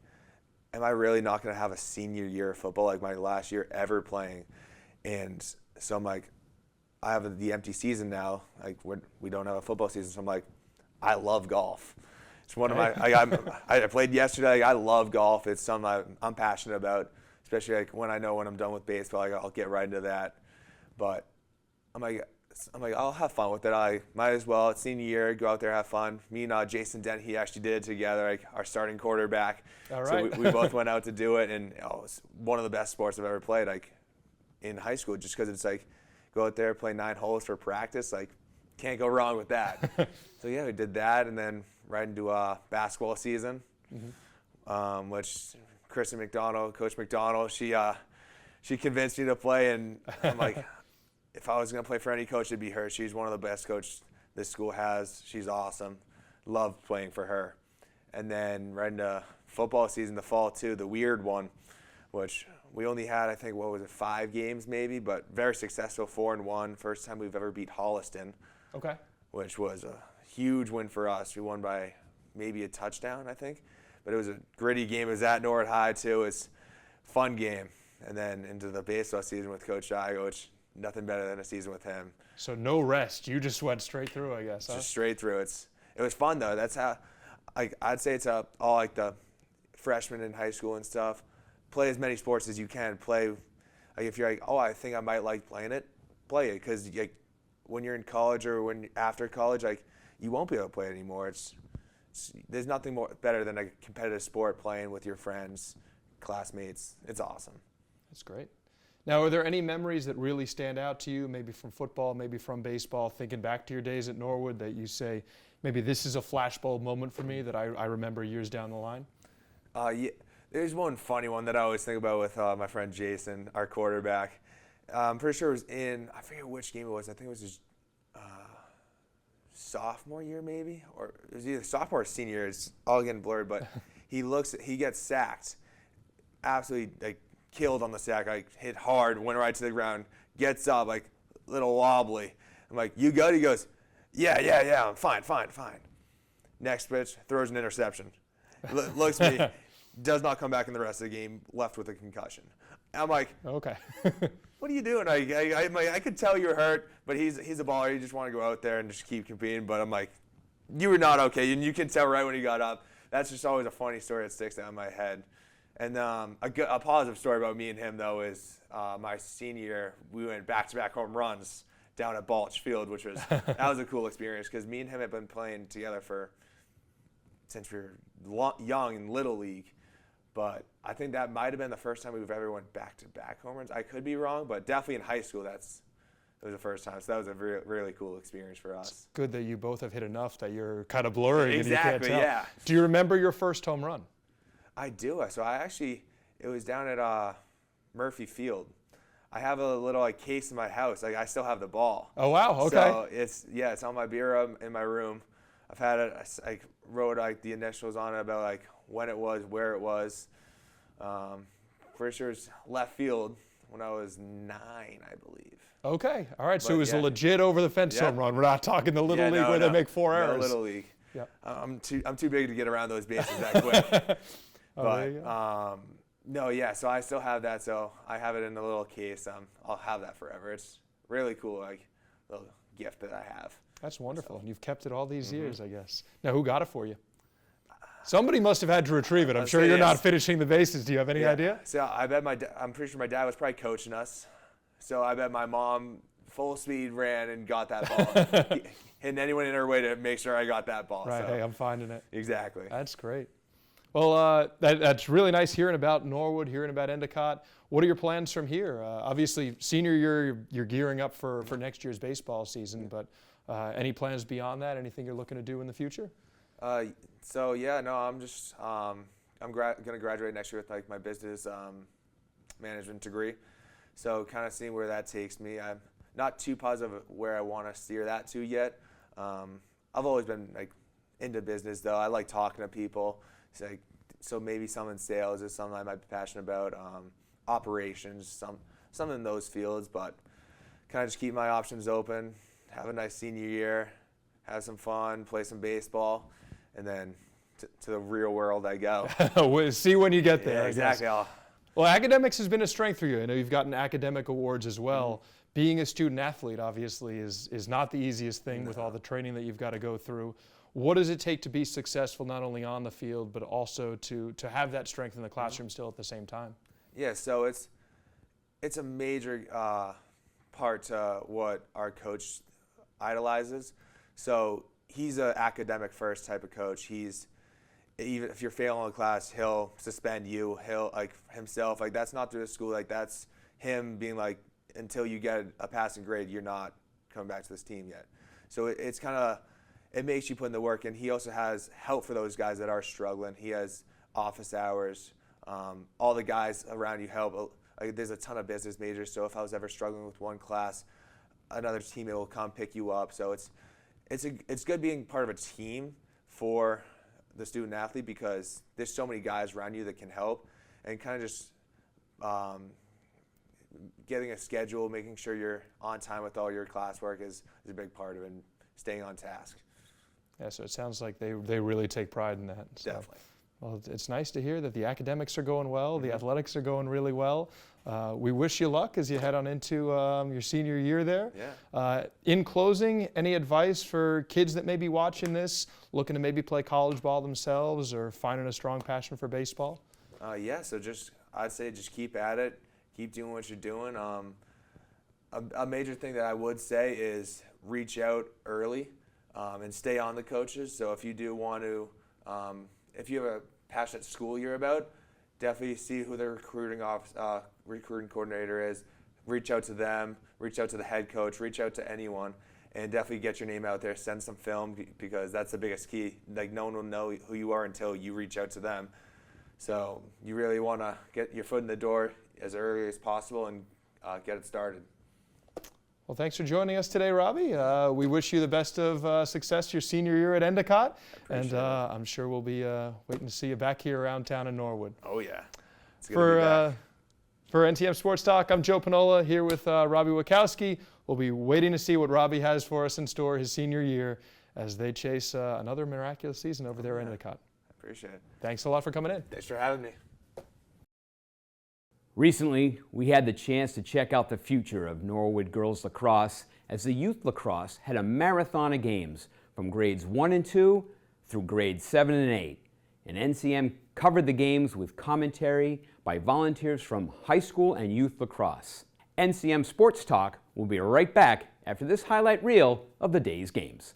am I really not going to have a senior year of football, like my last year ever playing? And so I'm like, I have the empty season now. Like, we don't have a football season, so I'm like, I love golf. It's one of my. I played yesterday. Like, I love golf. It's something I'm passionate about, especially like when I'm done with baseball. Like, I'll get right into that. But I'm like, I'll have fun with it. I might as well. It's senior year. Go out there, have fun. Me and Jason Dent, he actually did it together. Like, our starting quarterback. All right. So we both went out to do it, and it's one of the best sports I've ever played. Like, in high school, just because it's like, go out there, play 9 holes for practice. Like, can't go wrong with that. So yeah, we did that, and then right into basketball season, which Kristen McDonald, Coach McDonald, she convinced me to play, and I'm like, if I was gonna play for any coach, it'd be her. She's one of the best coaches this school has. She's awesome. Love playing for her. And then right into football season, the fall too, the weird one, which we only had, I think, 5 games maybe, but very successful, 4-1. First time we've ever beat Holliston. Okay. Which was a huge win for us. We won by maybe a touchdown, I think. But it was a gritty game. It was at Norwood High, too. It was a fun game. And then into the baseball season with Coach Igo, which nothing better than a season with him. So no rest. You just went straight through, I guess. Just straight through. It was fun, though. That's how I'd say it's all like the freshmen in high school and stuff. Play as many sports as you can. Play, like if you're like, oh, I think I might like playing it, play it. Because like, when you're in college or when after college, like you won't be able to play it anymore. There's nothing more better than a competitive sport, playing with your friends, classmates. It's awesome. That's great. Now, are there any memories that really stand out to you, maybe from football, maybe from baseball, thinking back to your days at Norwood, that you say, maybe this is a flashbulb moment for me that I remember years down the line? Yeah, there's one funny one that I always think about with my friend Jason, our quarterback. I'm pretty sure it was I forget which game it was. I think it was his sophomore year maybe, or it was either sophomore or senior year. It's all getting blurred, but he gets sacked, absolutely like killed on the sack, like hit hard, went right to the ground, gets up like little wobbly. I'm like, you good? He goes, yeah, I'm fine. Next pitch, throws an interception. Looks at me, does not come back in the rest of the game, left with a concussion. I'm like, Okay. what are you doing? I could tell you're hurt, but he's a baller. You just want to go out there and just keep competing. But I'm like, you were not okay. And you can tell right when he got up. That's just always a funny story that sticks out in my head. And a positive story about me and him, though, is my senior year, we went back-to-back home runs down at Balch Field, which was that was a cool experience because me and him have been playing together since we were young in Little League. But I think that might have been the first time we've ever went back-to-back home runs. I could be wrong, but definitely in high school, it was the first time. So that was a really cool experience for us. It's good that you both have hit enough that you're kind of blurry Exactly, and you can't tell. yeah. Do you remember your first home run? I do. So it was down at Murphy Field. I have a little case in my house. I still have the ball. Oh, wow. Okay. So it's on my bureau in my room. I've had it. I wrote the initials on it about when it was, where it was. Pretty sure it's left field when I was 9, I believe. Okay. All right. So it was yeah. a legit over the fence home run. We're not talking the Little League where they make 4 errors. No, Little League. Yep. I'm too big to get around those bases that quick. There you go. No, yeah. So I still have that. So I have it in a little case. I'll have that forever. It's really cool, little gift that I have. That's wonderful. And you've kept it all these years, I guess. Now, who got it for you? Somebody must have had to retrieve it. I'm sure you're not finishing the bases. Do you have any idea? So I bet I'm pretty sure my dad was probably coaching us. So I bet my mom full speed ran and got that ball. Hitting anyone in her way to make sure I got that ball. Right. So. Hey, I'm finding it. Exactly. That's great. Well, that's really nice hearing about Norwood, hearing about Endicott. What are your plans from here? Obviously, senior year, you're gearing up for next year's baseball season, but any plans beyond that? Anything you're looking to do in the future? I'm just I'm going to graduate next year with my business management degree. So kind of seeing where that takes me. I'm not too positive where I want to steer that to yet. I've always been into business though. I like talking to people. So maybe some in sales is something I might be passionate about. Operations, some in those fields, but kind of just keep my options open. Have a nice senior year, have some fun, play some baseball, and then to the real world I go. We'll see when you get there. Yeah, exactly. Well, academics has been a strength for you. I know you've gotten academic awards as well. Being a student athlete, obviously, is not the easiest thing with all the training that you've got to go through. What does it take to be successful, not only on the field, but also to have that strength in the classroom still at the same time? Yeah, so it's a major part to what our coach idolizes. So he's an academic first type of coach. Even if you're failing a class, he'll suspend you. He'll himself. That's not through the school. That's him being until you get a passing grade, you're not coming back to this team yet. So it's kind of, it makes you put in the work. And he also has help for those guys that are struggling. He has office hours. All the guys around you help. There's a ton of business majors. So if I was ever struggling with one class, another teammate will come pick you up. So it's good being part of a team for the student athlete because there's so many guys around you that can help, and kind of just getting a schedule, making sure you're on time with all your classwork is a big part of it, and staying on task. Yeah, so it sounds like they really take pride in that. So. Definitely. Well, it's nice to hear that the academics are going well, the athletics are going really well. We wish you luck as you head on into your senior year there. Yeah. In closing, any advice for kids that may be watching this, looking to maybe play college ball themselves or finding a strong passion for baseball? So I'd say just keep at it, keep doing what you're doing. A major thing that I would say is reach out early and stay on the coaches. So if you do want to, if you have a passionate school you're about, definitely see who the recruiting coordinator is. Reach out to them, reach out to the head coach, reach out to anyone, and definitely get your name out there. Send some film because that's the biggest key. No one will know who you are until you reach out to them. So you really want to get your foot in the door as early as possible and get it started. Well, thanks for joining us today, Robbie. We wish you the best of success your senior year at Endicott, and I'm sure we'll be waiting to see you back here around town in Norwood. Oh yeah, it's gonna be back. For NCM Sports Talk, I'm Joe Pinola here with Robbie Wladkowski. We'll be waiting to see what Robbie has for us in store his senior year as they chase another miraculous season over there at Endicott. I appreciate it. Thanks a lot for coming in. Thanks for having me. Recently, we had the chance to check out the future of Norwood Girls Lacrosse as the youth lacrosse had a marathon of games from grades 1 and 2 through grades 7 and 8. And NCM covered the games with commentary by volunteers from high school and youth lacrosse. NCM Sports Talk will be right back after this highlight reel of the day's games.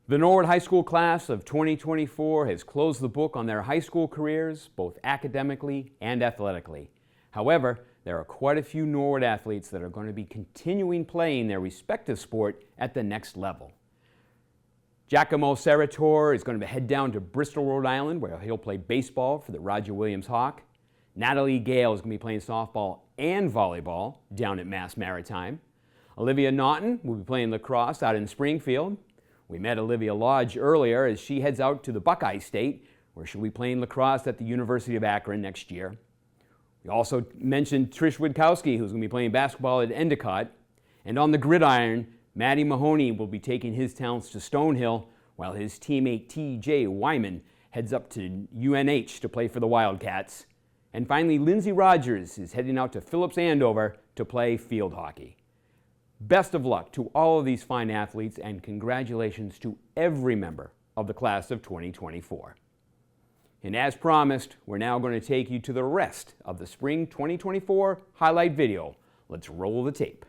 The Norwood High School class of 2024 has closed the book on their high school careers, both academically and athletically. However, there are quite a few Norwood athletes that are going to be continuing playing their respective sport at the next level. Giacomo Serratore is going to head down to Bristol, Rhode Island, where he'll play baseball for the Roger Williams Hawk. Natalie Gale is going to be playing softball and volleyball down at Mass Maritime. Olivia Naughton will be playing lacrosse out in Springfield. We met Olivia Lodge earlier as she heads out to the Buckeye State, where she'll be playing lacrosse at the University of Akron next year. We also mentioned Trish Wladkowski, who's going to be playing basketball at Endicott. And on the gridiron, Matty Mahoney will be taking his talents to Stonehill, while his teammate T.J. Wyman heads up to UNH to play for the Wildcats. And finally, Lindsay Rogers is heading out to Phillips Andover to play field hockey. Best of luck to all of these fine athletes, and congratulations to every member of the class of 2024. And as promised, we're now going to take you to the rest of the Spring 2024 highlight video. Let's roll the tape.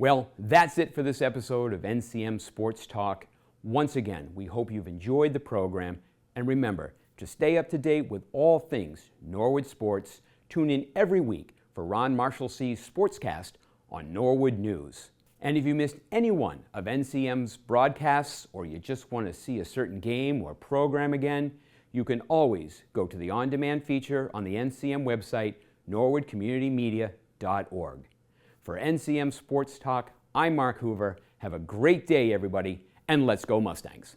Well, that's it for this episode of NCM Sports Talk. Once again, we hope you've enjoyed the program, and remember, to stay up to date with all things Norwood sports, tune in every week for Ron Marshalsea's Sportscast on Norwood News. And if you missed any one of NCM's broadcasts, or you just want to see a certain game or program again, you can always go to the on-demand feature on the NCM website, norwoodcommunitymedia.org. For NCM Sports Talk, I'm Mark Hoover. Have a great day, everybody, and let's go Mustangs.